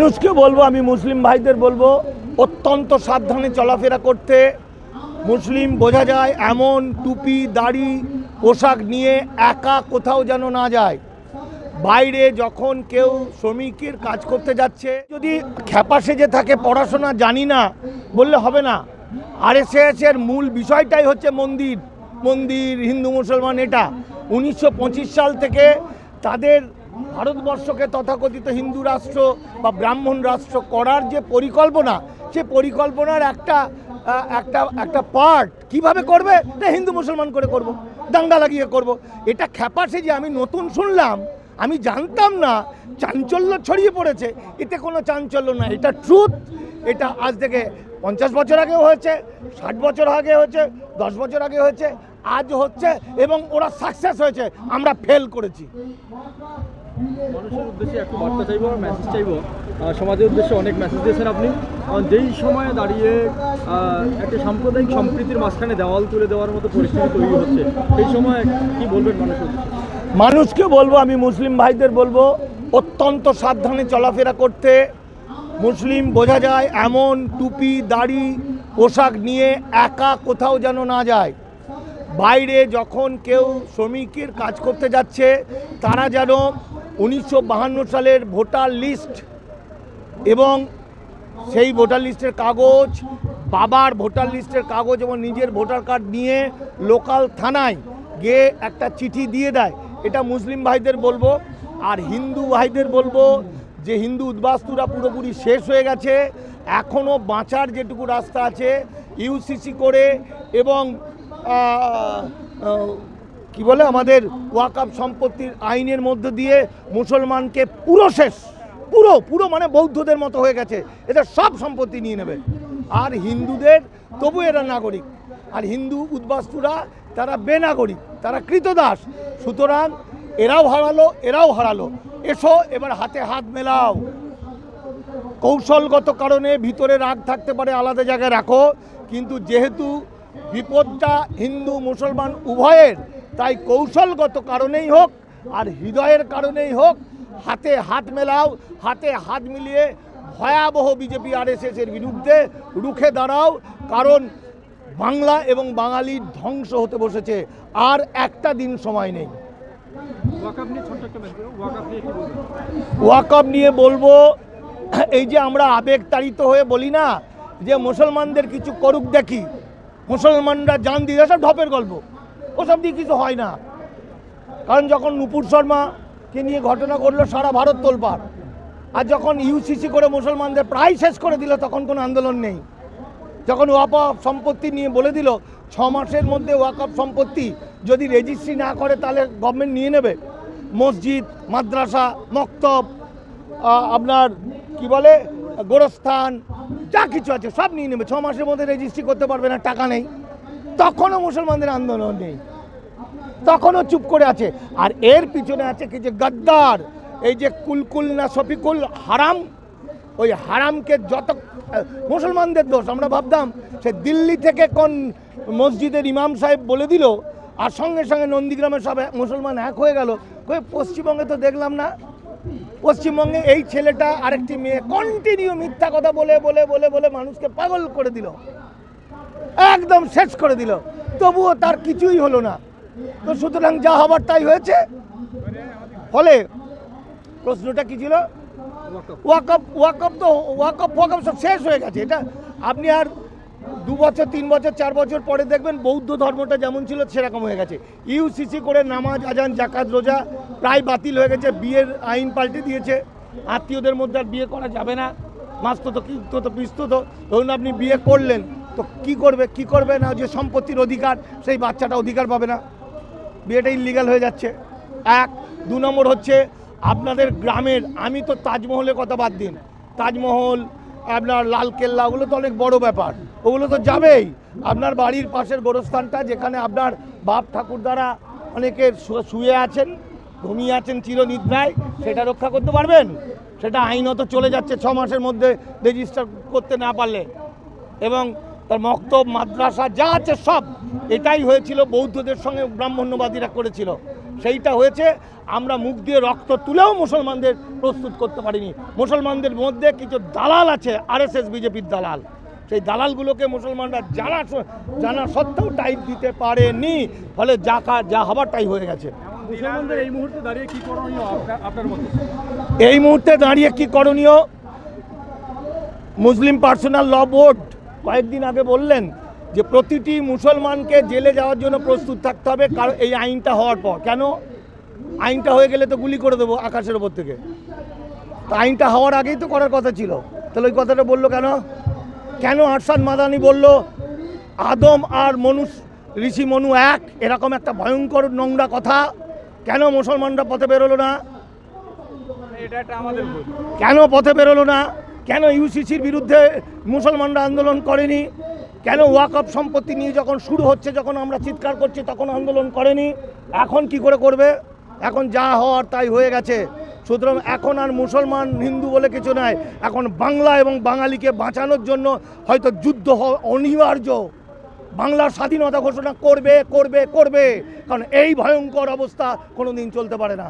মানুষকে বলবো, আমি মুসলিম ভাইদের বলবো অত্যন্ত সাবধানে চলাফেরা করতে। মুসলিম বোঝা যায় এমন টুপি দাড়ি পোশাক নিয়ে একা কোথাও যেন না যায়। বাইরে যখন কেউ শ্রমিকের কাজ করতে যাচ্ছে, যদি খ্যাপা সেজে থাকে পড়াশোনা জানি না বললে হবে না। আরএসএস এর মূল বিষয়টাই হচ্ছে মন্দির মন্দির হিন্দু মুসলমান। এটা 1925 সাল থেকে তাদের ভারতবর্ষকে তথাকথিত হিন্দু রাষ্ট্র বা ব্রাহ্মণ রাষ্ট্র করার যে পরিকল্পনা, সে পরিকল্পনার একটা পার্ট কিভাবে করবে, এটা হিন্দু মুসলমান করে করব, দাঙ্গা লাগিয়ে করব। এটা খ্যাপা সেজে আমি নতুন শুনলাম, আমি জানতাম না। চাঞ্চল্য ছড়িয়ে পড়েছে, এতে কোনো চাঞ্চল্য না, এটা ট্রুথ। এটা আজ থেকে 50 বছর আগে হয়েছে, 60 বছর আগে হয়েছে, 10 বছর আগে হয়েছে, আজ হচ্ছে এবং ওরা সাকসেস হয়েছে, আমরা ফেল করেছি। মানুষের উদ্দেশ্যে একটু বার্তা চাইবো, মেসেজ চাইবো। সমাজের উদ্দেশ্যে অনেক মেসেজ দিয়েছেন আপনি। যেই সময়ে দাঁড়িয়ে একটা সাম্প্রদায়িক সম্প্রীতির মাঝখানে দেওয়াল তুলে দেওয়ার মতো পরিস্থিতি তৈরি হচ্ছে, সেই সময় কি বলবেন মানুষের উদ্দেশ্যে? মানুষকে বলবো, আমি মুসলিম ভাইদের বলবো অত্যন্ত সাবধানে চলাফেরা করতে। মুসলিম বোঝা যায় এমন টুপি দাড়ি পোশাক নিয়ে একা কোথাও যেন না যায়। বাইরে যখন কেউ শ্রমিকের কাজ করতে যাচ্ছে, তারা যেন 1952 সালের ভোটার লিস্ট এবং সেই ভোটার লিস্টের কাগজ, বাবার ভোটার লিস্টের কাগজ এবং নিজের ভোটার কার্ড নিয়ে লোকাল থানায় গিয়ে একটা চিঠি দিয়ে দেয়। এটা মুসলিম ভাইদের বলবো। আর হিন্দু ভাইদের বলবো যে হিন্দু উদ্বাস্তুরা পুরোপুরি শেষ হয়ে গেছে, এখনও বাঁচার যেটুকু রাস্তা আছে ইউসিসি করে এবং কি বলে আমাদের ওয়াকফ সম্পত্তির আইনের মধ্য দিয়ে মুসলমানকে পুরো শেষ, পুরো মানে বৌদ্ধদের মতো হয়ে গেছে, এদের সব সম্পত্তি নিয়ে নেবে। আর হিন্দুদের তবু এরা নাগরিক, আর হিন্দু উদ্বাস্তুরা তারা বেনাগরিক, তারা কৃতদাস। সুতরাং এরাও হারালো। এসো এবার হাতে হাত মেলাও। কৌশলগত কারণে ভিতরে রাগ থাকতে পারে, আলাদা জায়গায় রাখো, কিন্তু যেহেতু বিপদটা হিন্দু মুসলমান উভয়ের, তাই কৌশলগত কারণেই হোক আর হৃদয়ের কারণেই হোক, হাতে হাত মেলাও। হাতে হাত মিলিয়ে ভয়াবহ বিজেপি আরএসএস এর বিরুদ্ধে রুখে দাঁড়াও, কারণ বাংলা এবং বাঙালির ধ্বংস হতে বসেছে, আর একটা দিন সময় নেই। ওয়াকফ নিয়ে বলবো, এই যে আমরা আবেগতাড়িত হয়ে বলি না যে মুসলমানদের কিছু করুক দেখি, মুসলমানরা জান দিয়ে, সব ঢপের গল্প, ওসব দিয়ে কিছু হয় না। কারণ যখন নুপুর শর্মাকে নিয়ে ঘটনা ঘটলো, সারা ভারত তোলপাড়। আর যখন ইউসিসি করে মুসলমানদের প্রায় শেষ করে দিল, তখন কোনো আন্দোলন নেই। যখন ওয়াকফ সম্পত্তি নিয়ে বলে দিল 6 মাসের মধ্যে ওয়াকফ সম্পত্তি যদি রেজিস্ট্রি না করে তাহলে গভর্নমেন্ট নিয়ে নেবে, মসজিদ মাদ্রাসা মক্তব আপনার কি বলে গোরস্থান যা কিছু আছে সব নিয়ে নেবে, 6 মাসের মধ্যে রেজিস্ট্রি করতে পারবে না, টাকা নেই। তখনও মুসলমানদের আন্দোলন নেই, তখনও চুপ করে আছে। আর এর পিছনে আছে কি যে গদ্দার, এই যে কুলকুল না শফিকুল হারাম, ওই হারামকে যত মুসলমানদের দোষ। আমরা ভাবতাম সে দিল্লি থেকে কোন মসজিদের ইমাম সাহেব বলে দিল, আর সঙ্গে সঙ্গে নন্দীগ্রামের সব মুসলমান এক হয়ে গেল। পশ্চিমবঙ্গে তো দেখলাম না। পশ্চিমবঙ্গে এই ছেলেটা আরেকটি মেয়ে কন্টিনিউ মিথ্যা কথা বলে বলে বলে বলে মানুষকে পাগল করে দিল, একদম শেষ করে দিল, তবুও তার কিছুই হলো না। তো সুতরাং যা হবার তাই হয়েছে। ফলে প্রশ্নটা কি ছিল? ওয়াকফ সব শেষ হয়ে গেছে। এটা আপনি আর 2 বছর 3 বছর 4 বছর পরে দেখবেন বৌদ্ধ ধর্মটা যেমন ছিল সেরকম হয়ে গেছে। ইউসিসি করে নামাজ আজান জাকাত রোজা প্রায় বাতিল হয়ে গেছে, বিয়ের আইন পাল্টে দিয়েছে, আত্মীয়দের মধ্যে আর বিয়ে করা যাবে না, মাস্তুত কীর্তত পিস্তুত। ধরুন আপনি বিয়ে করলেন, তো কি করবে না, যে সম্পত্তির অধিকার, সেই বাচ্চাটা অধিকার পাবে না, বিয়েটা ইলিগাল হয়ে যাচ্ছে। 1 2 নম্বর হচ্ছে আপনাদের গ্রামের, আমি তো তাজমহলের কথা বাদ দিন, তাজমহল আপনার লালকেল্লা ওগুলো তো অনেক বড় ব্যাপার, ওগুলো তো যাবেই। আপনার বাড়ির পাশের গোরস্থানটা যেখানে আপনার বাপ ঠাকুরদারা অনেকে শুয়ে আছেন, ঘুমিয়ে আছেন চিরনিদ্রায়, সেটা রক্ষা করতে পারবেন? সেটা আইনত চলে যাচ্ছে 6 মাসের মধ্যে রেজিস্টার করতে না পারলে। এবং তার মক্তব মাদ্রাসা যা আছে সব, এটাই হয়েছিল বৌদ্ধদের সঙ্গে ব্রাহ্মণ্যবাদীরা করেছিল। সেইটা হয়েছে। আমরা মুখ দিয়ে রক্ত তুলেও মুসলমানদের প্রস্তুত করতে পারিনি। মুসলমানদের মধ্যে কিছু দালাল আছে, আরএসএস বিজেপির দালাল, সেই দালালগুলোকে মুসলমানরা জানা সত্ত্বেও টাইট দিতে পারেনি, ফলে যা হবার তাই হয়ে গেছে। মুসলমানদের এই মুহূর্তে দাঁড়িয়ে কি করণীয় আপনার মতে? এই মুহূর্তে দাঁড়িয়ে কি করণীয়? মুসলিম পার্সোনাল ল বোর্ড কয়েকদিন আগে বললেন যে প্রতিটি মুসলমানকে জেলে যাওয়ার জন্য প্রস্তুত থাকতে হবে, কারণ এই আইনটা হওয়ার পর। কেন? আইনটা হয়ে গেলে তো গুলি করে দেবো আকাশের ওপর থেকে। তো আইনটা হওয়ার আগেই তো করার কথা ছিল, তাহলে ওই কথাটা বললো কেন? কেন আরশাদ মাদানি বলল আদম আর ঋষি মনু এক, এরকম একটা ভয়ঙ্কর নোংরা কথা? কেন মুসলমানরা পথে বেরোলো না? এটা আমাদের ভুল। কেন পথে বেরোলো না? কেন ইউসিসির বিরুদ্ধে মুসলমানরা আন্দোলন করেনি? কেন ওয়াকফ সম্পত্তি নিয়ে যখন শুরু হচ্ছে, যখন আমরা চিৎকার করছি, তখন আন্দোলন করেনি? এখন কি করে করবে? এখন যা হওয়ার তাই হয়ে গেছে। সুতরাং এখন আর মুসলমান হিন্দু বলে কিছু নাই, এখন বাংলা এবং বাঙালিকে বাঁচানোর জন্য হয়তো যুদ্ধ হওয়া অনিবার্য। বাংলার স্বাধীনতা ঘোষণা করবে, কারণ এই ভয়ঙ্কর অবস্থা কোনোদিন চলতে পারে না।